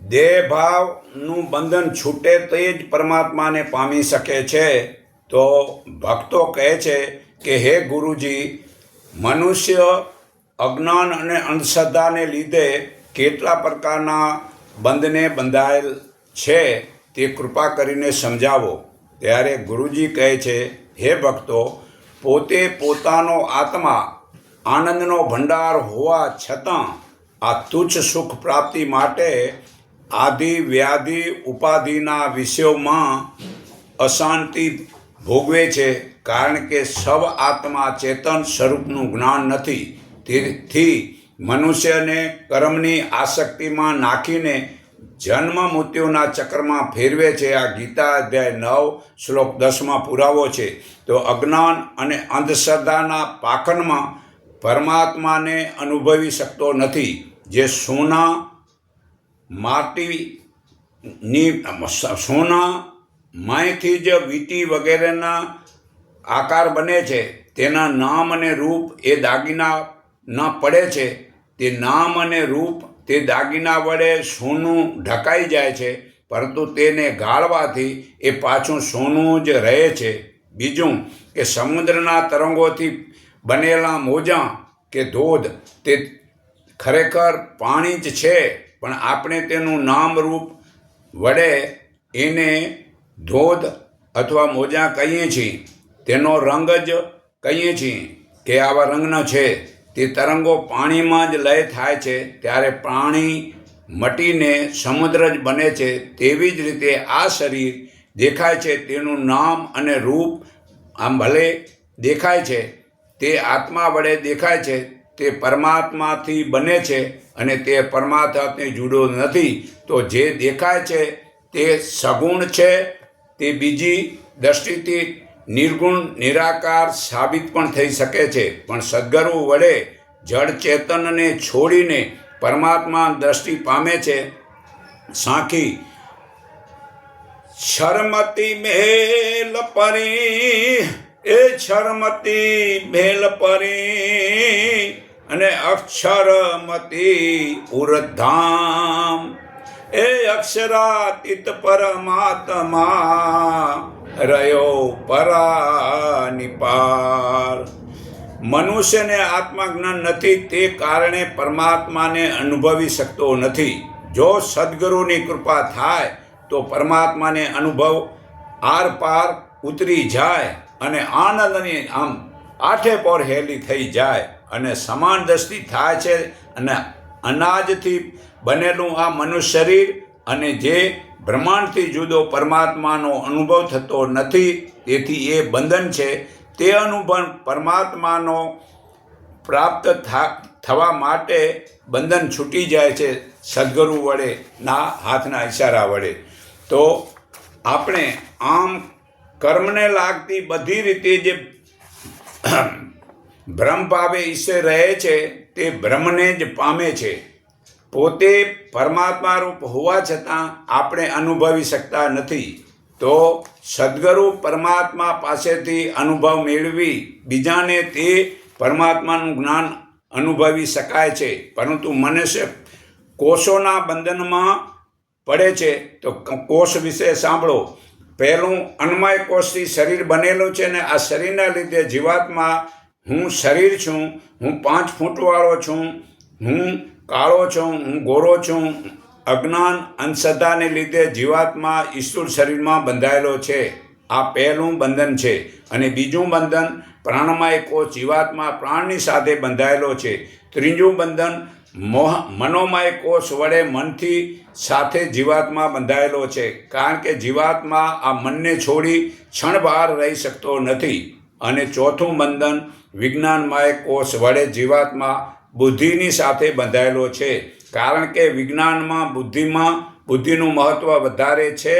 દેહ ભાવનું બંધન છૂટે તે જ પરમાત્માને પામી શકે છે. તો ભક્તો કહે છે કે હે ગુરુજી, મનુષ્ય અજ્ઞાન અને અંધશ્રદ્ધાને લીધે કેટલા પ્રકારના બંધને બંધાયેલ છે તે કૃપા કરીને સમજાવો. ત્યારે ગુરુજી કહે છે, હે ભક્તો, પોતે પોતાનો આત્મા આનંદનો ભંડાર હોવા છતાં આ તુચ્છ સુખ પ્રાપ્તિ માટે આદિ વ્યાધિ ઉપાધિના વિષયોમાં અશાંતિ ભોગવે છે, કારણ કે સવ આત્મા ચેતન સ્વરૂપનું જ્ઞાન નથી. તેથી મનુષ્યને કર્મની આસક્તિમાં નાખીને જન્મ મૃત્યુના ચક્રમાં ફેરવે છે. આ ગીતા અધ્યાય 9 શ્લોક 10 પુરાવો છે. તો અજ્ઞાન અને અંધશ્રદ્ધાના પાખંડમાં પરમાત્માને અનુભવી શકતો નથી. જે સોના માયથી જ વીંટી વગેરેના આકાર બને છે. તેના નામ અને રૂપ એ દાગીના ના પડે છે. તે નામ અને રૂપ તે દાગીના વડે સોનું ઢકાઈ જાય છે, પરંતુ તેને ગાળવાથી એ પાછું સોનું જ રહે છે. બીજું કે સમુદ્રના તરંગોથી બનેલા મોજાં કે ધોધ તે ખરેખર પાણી જ છે, પણ આપણે તેનું નામ રૂપ વડે એને ધોધ અથવા મોજાં કહીએ છીએ. તેનો રંગ જ કહીએ છીએ કે આવા રંગનો છે. તે તરંગો પાણીમાં જ લય થાય છે, ત્યારે પાણી મટીને સમુદ્ર જ બને છે. તેવી જ રીતે આ શરીર દેખાય છે, તેનું નામ અને રૂપ આમ ભલે દેખાય છે, તે આત્મા વડે દેખાય છે. તે પરમાત્માથી બને છે અને તે પરમાત્માથી જુદો નથી. તો જે દેખાય છે તે સગુણ છે. તે બીજી દ્રષ્ટિથી નિર્ગુણ નિરાકાર સાબિત પણ થઈ શકે છે, પણ સદ્ગુરુ વડે જડ ચેતનને છોડીને પરમાત્મા દ્રષ્ટિ પામે છે. સાખી છરમતી મેલ પરી, એ છરમતી ભેલ પરી અને અક્ષરમતી ઉર્ધામ, એ અક્ષરાતીત પરમાત્મા રહ્યો પરાનિપાર. મનુષ્યને આત્મજ્ઞાન નથી, તે કારણે પરમાત્માને અનુભવી શકતો નથી. જો સદ્ગુરુની કૃપા થાય તો પરમાત્માને અનુભવ આર પાર ઉતરી જાય અને આનંદની આમ આઠે પોર હેલી થઈ જાય અને સમાન દ્રષ્ટિ થાય છે. અને અનાજથી બનેલું આ મનુષ્ય શરીર અને જે બ્રહ્માંડથી જુદો પરમાત્માનો અનુભવ થતો નથી, તેથી એ બંધન છે. તે અનુભવ પરમાત્માનો પ્રાપ્ત થવા માટે બંધન છૂટી જાય છે સદ્ગુરુ વડે ના હાથના ઈશારા વડે. તો આપણે આમ કર્મને લાગતી બધી રીતે જે ભ્રમ ભાવે ઈશ્વર રહે છે તે ભ્રમને જ પામે છે. પોતે પરમાત્મા રૂપ હોવા છતાં આપણે અનુભવી શકતા નથી. તો સદ્ગુરુ પરમાત્મા પાસેથી અનુભવ મેળવી બીજાને તે પરમાત્માનું જ્ઞાન અનુભવી શકાય છે. પરંતુ મનુષ્ય કોષોના બંધનમાં પડે છે. તો કોષ વિશે સાંભળો. પહેલું અન્નમય કોષથી શરીર બનેલું છે ને આ શરીરના લીધે જીવાત્મા હું શરીર છું, હું 5 ફૂટવાળો છું, હું કાળો છું, હું ગોરો છું. અજ્ઞાન અંધશ્રદ્ધાને લીધે જીવાત્મા ઈશ્વર શરીરમાં બંધાયેલો છે. આ પહેલું બંધન છે. અને બીજું બંધન પ્રાણમય કોષ જીવાત્મા પ્રાણની સાથે બંધાયેલો છે. ત્રીજું બંધન મનોમય કોષ વડે મનથી સાથે જીવાત્મા બંધાયેલો છે, કારણ કે જીવાત્મા આ મનને છોડી ક્ષણ બહાર રહી શકતો નથી. અને ચોથું બંધન વિજ્ઞાનમય કોષ વડે જીવાત્મા બુદ્ધિની સાથે બંધાયેલો છે, કારણ કે વિજ્ઞાનમાં બુદ્ધિનું મહત્ત્વ વધારે છે.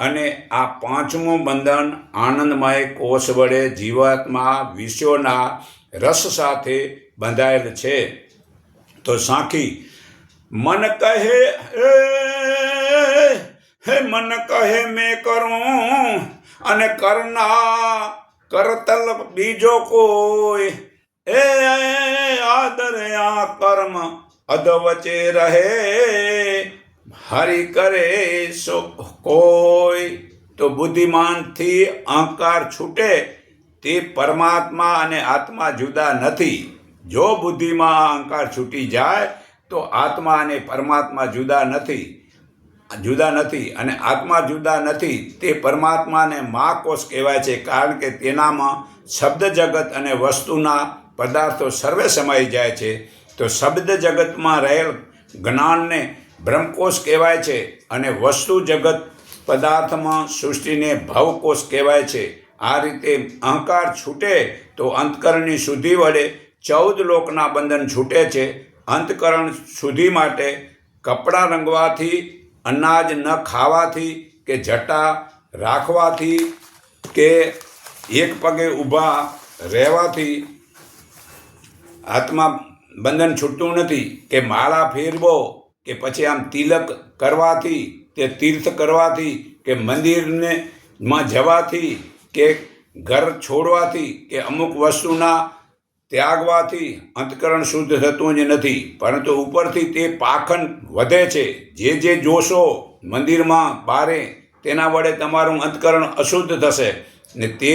અને આ પાંચમું બંધન આનંદમય કોષ વડે જીવાત્મા વિષયોના રસ સાથે બંધાયેલ છે. તો સાખી મન કહે હે મન કહે મેં કરું અને કરના કરતલ બીજો કોઈ, એ આદર આ કર્મ અધ વચ્ચે રહે હરિ કરે સો કોઈ. તો બુદ્ધિમાનથી અહંકાર છૂટે તે પરમાત્મા અને આત્મા જુદા નથી. જો બુદ્ધિમાં અહંકાર છૂટી જાય તો આત્મા અને પરમાત્મા જુદા નથી અને આત્મા જુદા નથી. તે પરમાત્માને મહાકોશ કહેવાય છે, કારણ કે તેનામાં શબ્દ જગત અને વસ્તુના પદાર્થો સર્વે સમાઈ જાય છે. તો શબ્દ જગતમાં રહેલ જ્ઞાનને બ્રહ્મકોશ કહેવાય છે અને વસ્તુ જગત પદાર્થમાં સૃષ્ટિને ભવકોશ કહેવાય છે. આ રીતે અહંકાર છૂટે તો અંતકરણની શુદ્ધિ વડે 14 લોકના બંધન છૂટે છે. અંતકરણ શુદ્ધિ માટે કપડાં રંગવાથી, અનાજ ન ખાવાથી કે જટા રાખવાથી કે એક પગે ઊભા રહેવાથી આત્મા બંધન છૂટતું નથી. કે માળા ફેરવો કે પછી આમ તિલક કરવાથી કે તીર્થ કરવાથી કે મંદિરને માં જવાથી કે ઘર છોડવાથી કે અમુક વસ્તુના ત્યાગવાથી અંતકરણ શુદ્ધ થતું જ નથી, પરંતુ ઉપરથી તે પાખંડ વધે છે. જે જોશો મંદિરમાં બારે તેના વડે તમારું અંતકરણ અશુદ્ધ થશે ને તે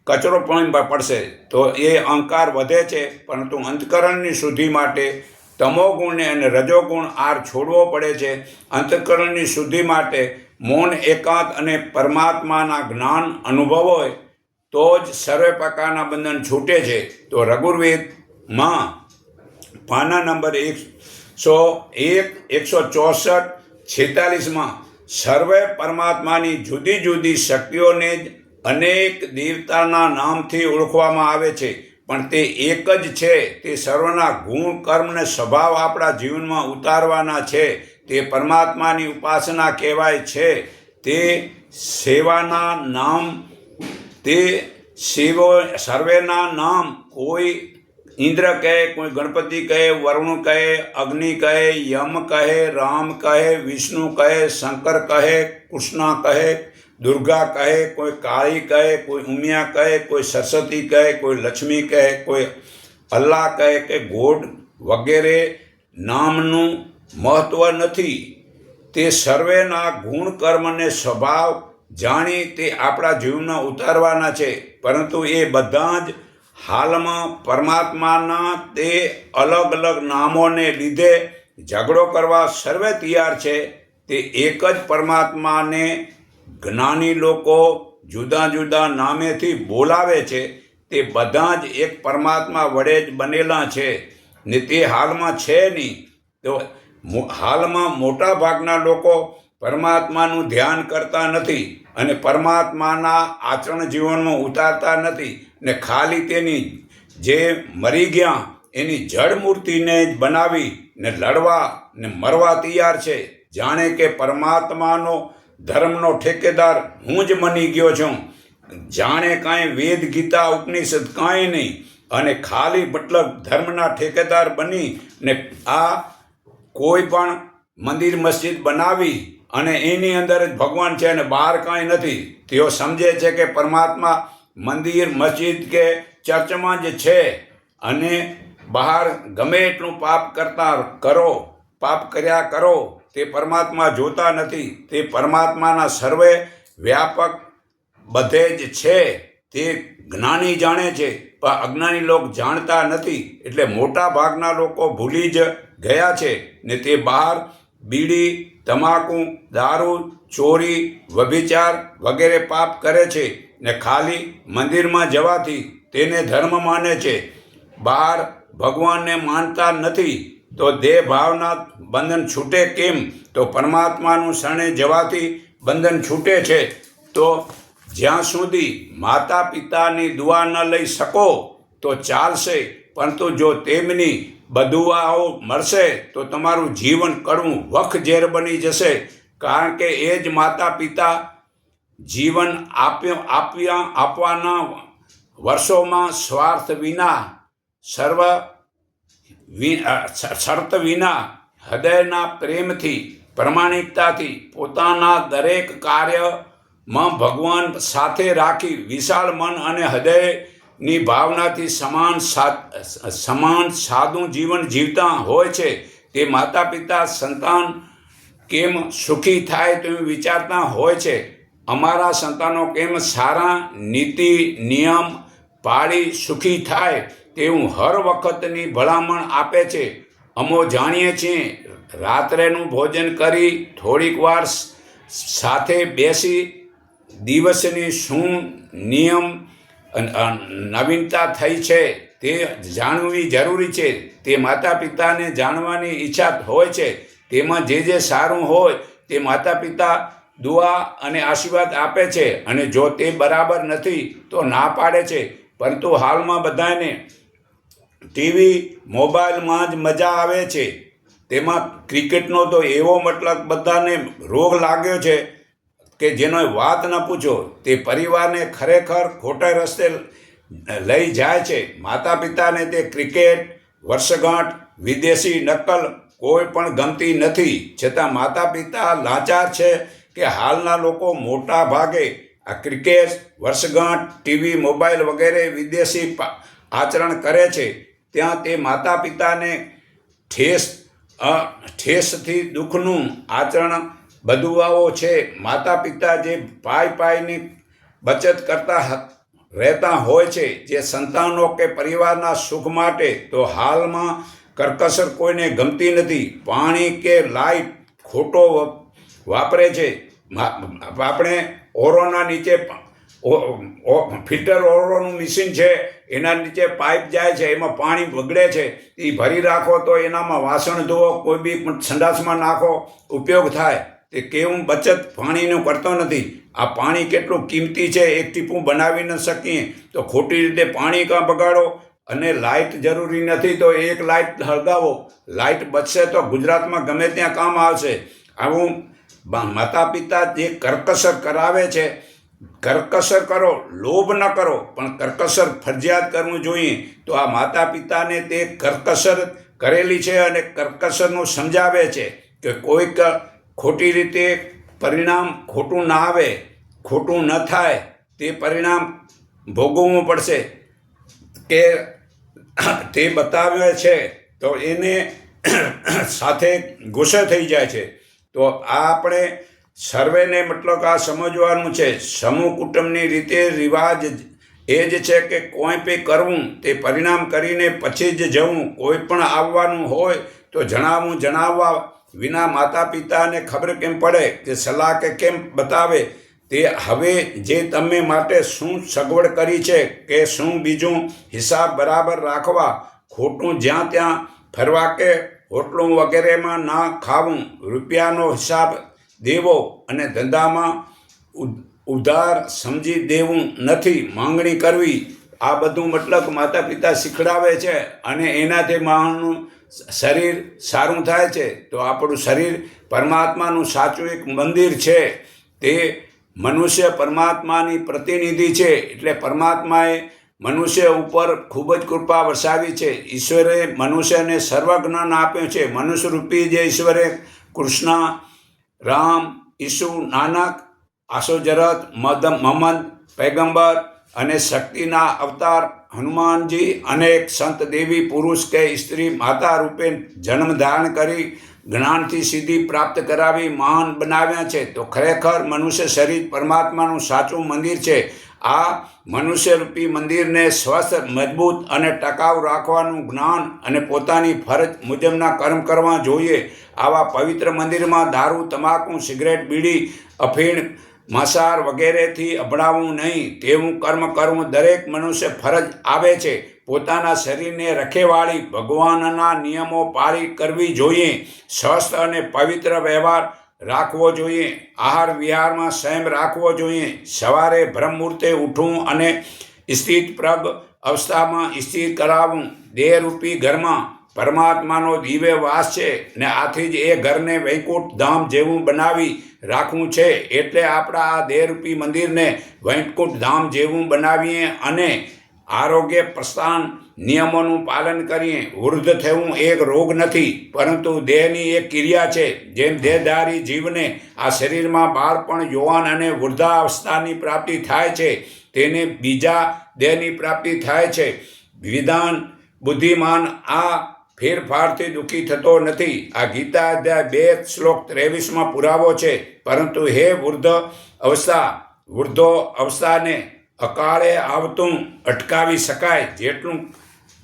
કચરો પણ પડશે. તો એ અહંકાર વધે છે, પરંતુ અંતકરણની શુદ્ધિ માટે તમોગુણને અને રજોગુણ આર છોડવો પડે છે. અંતકરણની શુદ્ધિ માટે મૌન, એકાંત અને પરમાત્માના જ્ઞાન અનુભવ હોય તો જ સર્વે પ્રકારના બંધન છૂટે છે. તો રઘુર્વેદમાં પાના નંબર 101, 164, 46માં સર્વે પરમાત્માની જુદી જુદી શક્તિઓને જ અનેક દેવતાના નામથી ઓળખવામાં આવે છે, પણ તે એક જ છે. તે સર્વના ગુણ, કર્મ અને સ્વભાવ આપણા જીવનમાં ઉતારવાના છે. તે પરમાત્માની ઉપાસના કહેવાય છે. તે સેવાના નામ, તે સર્વેના નામ કોઈ ઇન્દ્ર કહે, કોઈ ગણપતિ કહે, વરુણ કહે, અગ્નિ કહે, યમ કહે, રામ કહે, વિષ્ણુ કહે, શંકર કહે, કૃષ્ણ કહે, દુર્ગા કહે, કોઈ કાળી કહે, કોઈ ઉમિયા કહે, કોઈ સરસ્વતી કહે, કોઈ લક્ષ્મી કહે, કોઈ અલ્લાહ કહે કે ગોડ વગેરે નામનું મહત્વ નથી. તે સર્વેના ગુણ, કર્મ અને સ્વભાવ જાણી તે આપણા જીવનમાં ઉતારવાના છે, પરંતુ એ બધા જ હાલમાં પરમાત્માના તે અલગ અલગ નામોને લીધે ઝઘડો કરવા સર્વે તૈયાર છે. તે એક જ પરમાત્માને જ્ઞાની લોકો જુદા જુદા નામેથી બોલાવે છે. તે બધા જ એક પરમાત્મા વડે જ બનેલા છે ને તે હાલમાં છે નહીં. તો હાલમાં મોટા ભાગના લોકો પરમાત્માનું ધ્યાન કરતા નથી અને પરમાત્માના આચરણ જીવનમાં ઉતારતા નથી ને ખાલી તેની જે મરી ગયા એની જડ મૂર્તિને જ બનાવી ને લડવા ને મરવા તૈયાર છે. જાણે કે પરમાત્માનો ધર્મનો ઠેકેદાર હું જ બની ગયો છું. જાણે કાંઈ વેદ, ગીતા, ઉપનિષદ કાંઈ નહીં, અને ખાલી મતલબ ધર્મના ઠેકેદાર બની ને આ કોઈ પણ મંદિર, મસ્જિદ બનાવી અને એની અંદર જ ભગવાન છે અને બહાર કાંઈ નથી. તેઓ સમજે છે કે પરમાત્મા મંદિર, મસ્જિદ કે ચર્ચમાં જ છે અને બહાર ગમે એટલું પાપ કર્યા કરો, તે પરમાત્મા જોતા નથી. તે પરમાત્માના સર્વે વ્યાપક બધે જ છે. તે જ્ઞાની જાણે છે, પણ અજ્ઞાની લોકો જાણતા નથી. એટલે મોટા ભાગના લોકો ભૂલી જ ગયા છે ને તે બહાર બીડી, તમાકુ, દારૂ, ચોરી, વ્યભિચાર વગેરે પાપ કરે છે ને ખાલી મંદિરમાં જવાથી તેને ધર્મ માને છે. બહાર ભગવાનને માનતા નથી. તો દેહ ભાવના બંધન છૂટે કેમ? તો પરમાત્માનું શરણે જવાથી બંધન છૂટે છે. તો જ્યાં સુધી માતા પિતાની દુઆ ન લઈ શકો તો ચાલશે, પરંતુ જો તેમની બદુઆઓ મળશે તો તમારું જીવન કડવું વખ ઝેર બની જશે. કારણ કે એ જ માતા પિતા જીવન આપવાના વર્ષોમાં સ્વાર્થ વિના, શર્ત વિના, હૃદયના પ્રેમથી, પ્રમાણિકતાથી પોતાના દરેક કાર્યમાં ભગવાન સાથે રાખી વિશાળ મન અને હૃદયની ભાવનાથી સમાન સાદું જીવન જીવતા હોય છે. તે માતા પિતા સંતાન કેમ સુખી થાય તેવું વિચારતા હોય છે. અમારા સંતાનો કેમ સારા નીતિ નિયમ પાળી સુખી થાય તેવું હર વખતની ભલામણ આપે છે. અમો જાણીએ છીએ રાત્રેનું ભોજન કરી થોડીક વાર સાથે બેસી દિવસની શું નિયમ નવીનતા થઈ છે તે જાણવી જરૂરી છે. તે માતા પિતાને જાણવાની ઈચ્છા હોય છે. તેમાં જે સારું હોય તે માતા પિતા દુઆ અને આશીર્વાદ આપે છે, અને જો તે બરાબર નથી તો ના પાડે છે. પરંતુ હાલમાં બધાને ટીવી મોબાઈલમાં જ મજા આવે છે. તેમાં ક્રિકેટનો તો એવો મતલબ બધાને રોગ લાગ્યો છે કે જેનો વાત ન પૂછો. તે પરિવારને ખરેખર ખોટા રસ્તે લઈ જાય છે. માતા પિતાને તે ક્રિકેટ, વર્ષગાંઠ, વિદેશી નકલ કોઈ પણ ગમતી નથી. છતાં માતા પિતા લાચાર છે કે હાલના લોકો મોટા ભાગે આ ક્રિકેટ, વર્ષગાંઠ, ટીવી, મોબાઈલ વગેરે વિદેશી આચરણ કરે છે. ત્યાં તે માતા પિતાને ઠેસથી દુઃખનું આચરણ બદુઆઓ છે. માતા પિતા જે પાયની બચત કરતા રહેતા હોય છે, જે સંતાનો કે પરિવારના સુખ માટે, તો હાલમાં કરકસર કોઈને ગમતી નથી. પાણી કે લાઇટ ખોટો વાપરે છે. આપણે ઓરોના નીચે ફિલ્ટર ઓરોનું મશીન છે, એના નીચે પાઇપ જાય છે, એમાં પાણી બગડે છે. એ ભરી રાખો તો એનામાં વાસણ ધોવો, કોઈ બી સંડાસમાં નાખો, ઉપયોગ થાય. તે કેવું બચત પાણીનું કરતો નથી. આ પાણી કેટલું કિંમતી છે, એક ટીપું બનાવી ન શકીએ તો ખોટી રીતે પાણી કાં બગાડો. અને લાઇટ જરૂરી નથી તો એક લાઇટ હળગાવો. લાઇટ બચશે તો ગુજરાતમાં ગમે ત્યાં કામ આવશે. આવું માતા પિતા જે કરકસર કરાવે છે, કરકસર કરો, લોભ ન કરો, પણ કરકસર ફરજિયાત કરવું જોઈએ. તો આ માતા પિતાને તે કરકસર કરેલી છે અને કરકસરનું સમજાવે છે કે કોઈક ખોટી રીતે પરિણામ ખોટું ના આવે, ખોટું ન થાય, તે પરિણામ ભોગવવું પડશે કે તે બતાવે છે. તો એને સાથે ગુસ્સે થઈ જાય છે. તો આ આપણે સર્વેને મતલબ આ સમજવાનું છે. સમૂહ કુટુંબની રીતે રિવાજ એ જ છે કે કોઈ પણ કરવું તે પરિણામ કરીને પછી જ જવું. કોઈ પણ આવવાનું હોય તો જણાવવા વિના માતા પિતાને ખબર કેમ પડે કે સલાહ કે કેમ બતાવે તે હવે જે તમે માટે શું સગવડ કરી છે કે શું બીજું હિસાબ બરાબર રાખવા. ખોટું જ્યાં ત્યાં ફરવા કે હોટલું વગેરેમાં ના ખાવું. રૂપિયાનો હિસાબ દેવો અને ધંધામાં ઉધાર સમજી દેવું નથી, માંગણી કરવી. આ બધું મતલબ માતા પિતા શીખડાવે છે અને એનાથી માણસનું શરીર સારું થાય છે. તો આપણું શરીર પરમાત્માનું સાચું એક મંદિર છે. તે મનુષ્ય પરમાત્માની પ્રતિનિધિ છે. એટલે પરમાત્માએ મનુષ્ય ઉપર ખૂબ જ કૃપા વરસાવી છે. ઈશ્વરે મનુષ્યને સર્વજ્ઞાન આપ્યું છે. મનુષ્યરૂપી જે ઈશ્વરે કૃષ્ણ, રામ, ઈસુ, નાનક, આસોજરત, મહમ્મદ પૈગંબર અને શક્તિના અવતાર હનુમાનજી, અનેક સંત, દેવી, પુરુષ કે સ્ત્રી, માતા રૂપે જન્મ ધારણ કરી જ્ઞાનથી સિદ્ધિ પ્રાપ્ત કરાવી મહાન બનાવ્યા છે. તો ખરેખર મનુષ્ય શરીર પરમાત્માનું સાચું મંદિર છે. આ મનુષ્યરૂપી મંદિરને સ્વસ્થ, મજબૂત અને ટકાઉ રાખવાનું જ્ઞાન અને પોતાની ફરજ મુજબના કર્મ કરવા જોઈએ. આવા પવિત્ર મંદિરમાં દારૂ, તમાકુ, સિગરેટ, બીડી, અફીણ, મસાર વગેરેથી અભડાવવું નહીં. તેવું કર્મ કરવું દરેક મનુષ્ય ફરજ આવે છે. પોતાના શરીરને રખેવાળી ભગવાનના નિયમો પાળી કરવી જોઈએ. સ્વસ્થ અને પવિત્ર વ્યવહાર રાખવો જોઈએ. આહાર વિહારમાં સંયમ રાખવો જોઈએ. સવારે બ્રહ્મમુહૂર્તે ઉઠવું અને સ્થિત પ્રગ અવસ્થામાં સ્થિર કરાવવું. દેહરૂપી ઘરમાં પરમાત્માનો દિવ્ય વાસ છે ને આથી જ એ ઘરને વૈકુંઠ ધામ જેવું બનાવી રાખવું છે. એટલે આપણા આ દેહરૂપી મંદિરને વૈકુંઠ ધામ જેવું બનાવીએ અને આરોગ્ય પ્રસ્થાન નિયમોનું પાલન કરીએ. વૃદ્ધ થવું એક રોગ નથી, પરંતુ દેહની એક ક્રિયા છે. જેમ દેહધારી જીવને આ શરીરમાં બાળપણ, યુવાન અને વૃદ્ધાવસ્થાની પ્રાપ્તિ થાય છે, તેને બીજા દેહની પ્રાપ્તિ થાય છે. વિધાન બુદ્ધિમાન આ ફેરફારથી દુઃખી થતો નથી. આ ગીતા અધ્યાય 2 શ્લોક 23 પુરાવો છે. પરંતુ હે વૃદ્ધો અવસ્થાને અકાળે આવતું અટકાવી શકાય. જેટલું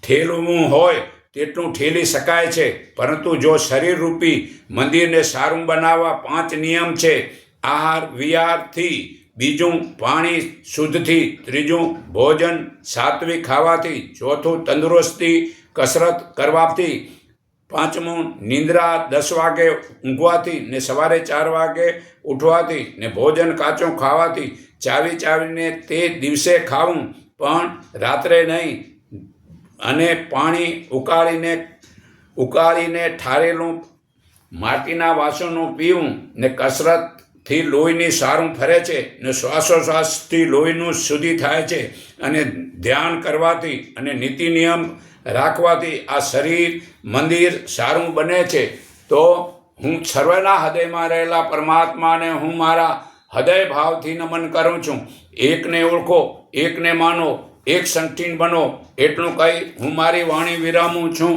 ઠેલવું હોય તેટલું ઠેલી શકાય છે. પરંતુ જો શરીર રૂપી મંદિરને સારું બનાવવા 5 નિયમ છે. આહાર વિહારથી, બીજું પાણી શુદ્ધથી, ત્રીજું ભોજન સાત્વિક ખાવાથી, ચોથું તંદુરસ્તી કસરત કરવાથી, પાંચમું નિંદ્રા 10 વાગે ઊંઘવાથી ને સવારે 4 વાગે ઉઠવાથી ને ભોજન કાચું ખાવાથી, ચાવીને તે દિવસે ખાવું પણ રાત્રે નહીં, અને પાણી ઉકાળીને ઠારેલું માટીના વાસણનું પીવું ને કસરતથી લોહીની સારું ફરે છે ને શ્વાસોશ્વાસથી લોહીનું શુદ્ધિ થાય છે, અને ધ્યાન કરવાથી અને નીતિ નિયમ રાખવાથી આ શરીર મંદિર સારું બને છે. તો હું સર્વના હૃદયમાં રહેલા પરમાત્માને હું મારા હૃદય ભાવથી નમન કરું છું. એકને ઓળખો, એકને માનો, એક સંગઠન બનો. એટલું કહી હું મારી વાણી વિરામું છું.